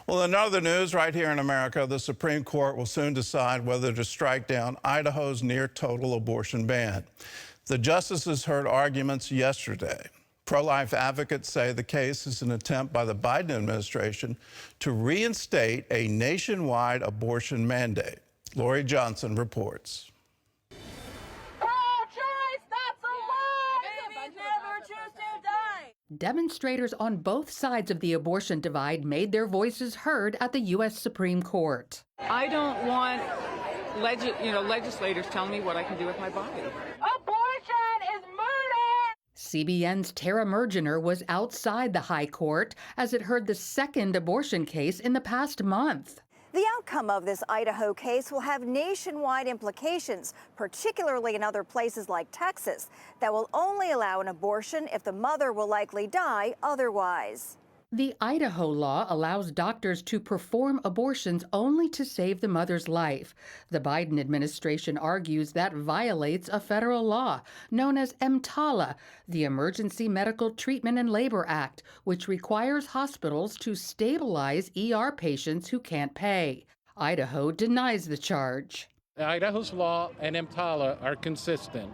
Well, in other news, right here in America, the Supreme Court will soon decide whether to strike down Idaho's near-total abortion ban. The justices heard arguments yesterday. Pro-life advocates say the case is an attempt by the Biden administration to reinstate a nationwide abortion mandate. Lorie Johnson reports. Demonstrators on both sides of the abortion divide made their voices heard at the U.S. Supreme Court. I don't want legislators telling me what I can do with my body. Abortion is murder! CBN's Tara Mergener was outside the High Court as it heard the second abortion case in the past month. The outcome of this Idaho case will have nationwide implications, particularly in other places like Texas, that will only allow an abortion if the mother will likely die otherwise. The Idaho law allows doctors to perform abortions only to save the mother's life. The Biden administration argues that violates a federal law known as EMTALA, the Emergency Medical Treatment and Labor Act, which requires hospitals to stabilize ER patients who can't pay. Idaho denies the charge. Idaho's law and EMTALA are consistent.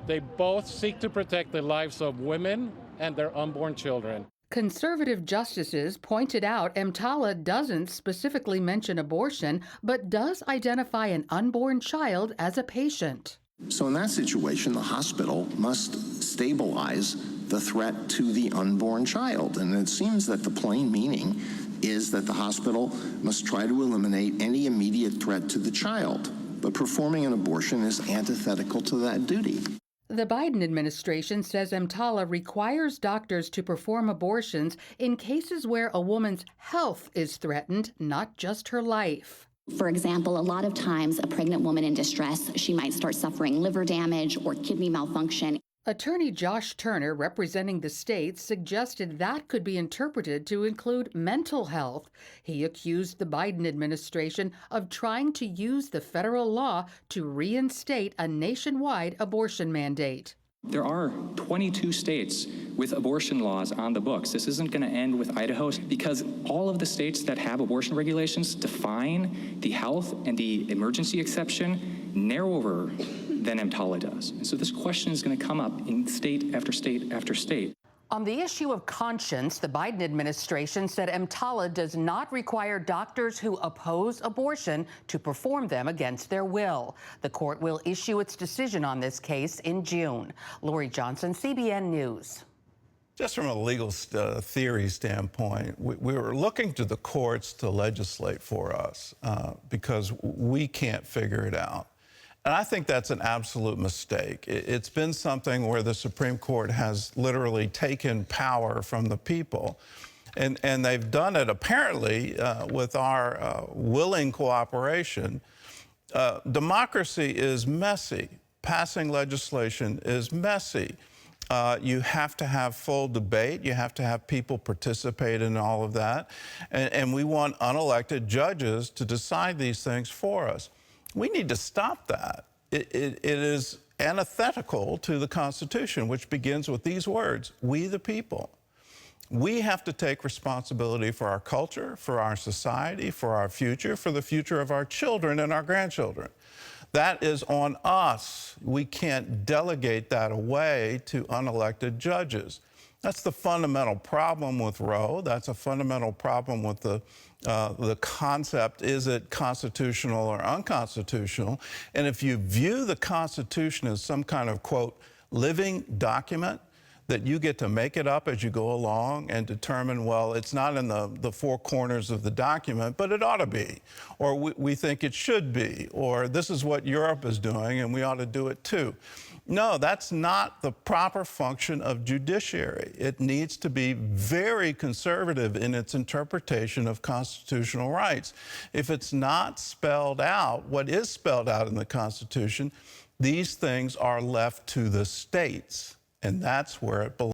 They both seek to protect the lives of women and their unborn children. Conservative justices pointed out EMTALA doesn't specifically mention abortion, but does identify an unborn child as a patient. So in that situation, the hospital must stabilize the threat to the unborn child. And it seems that the plain meaning is that the hospital must try to eliminate any immediate threat to the child. But performing an abortion is antithetical to that duty. The Biden administration says EMTALA requires doctors to perform abortions in cases where a woman's health is threatened, not just her life. For example, a lot of times a pregnant woman in distress, she might start suffering liver damage or kidney malfunction. Attorney Josh Turner, representing the state, suggested that could be interpreted to include mental health. He accused the Biden administration of trying to use the federal law to reinstate a nationwide abortion mandate. There are 22 states with abortion laws on the books. This isn't going to end with Idaho because all of the states that have abortion regulations define the health and the emergency exception narrower than EMTALA does. And so this question is going to come up in state after state after state. On the issue of conscience, the Biden administration said EMTALA does not require doctors who oppose abortion to perform them against their will. The court will issue its decision on this case in June. Lorie Johnson, CBN News. Just from a legal theory standpoint, we were looking to the courts to legislate for us because we can't figure it out. And I think that's an absolute mistake. It's been something where the Supreme Court has literally taken power from the people. And they've done it apparently with our willing cooperation. Democracy is messy. Passing legislation is messy. You have to have full debate. You have to have people participate in all of that. And we want unelected judges to decide these things for us. We need to stop that. It is antithetical to the Constitution, which begins with these words, we the people. We have to take responsibility for our culture, for our society, for our future, for the future of our children and our grandchildren. That is on us. We can't delegate that away to unelected judges. That's the fundamental problem with Roe. That's a fundamental problem with the concept, is it constitutional or unconstitutional? And if you view the Constitution as some kind of, quote, living document that you get to make it up as you go along and determine, well, it's not in the four corners of the document, but it ought to be, or we think it should be, or this is what Europe is doing and we ought to do it too. No, that's not the proper function of judiciary. It needs to be very conservative in its interpretation of constitutional rights. If it's not spelled out, what is spelled out in the Constitution, these things are left to the states, and that's where it belongs.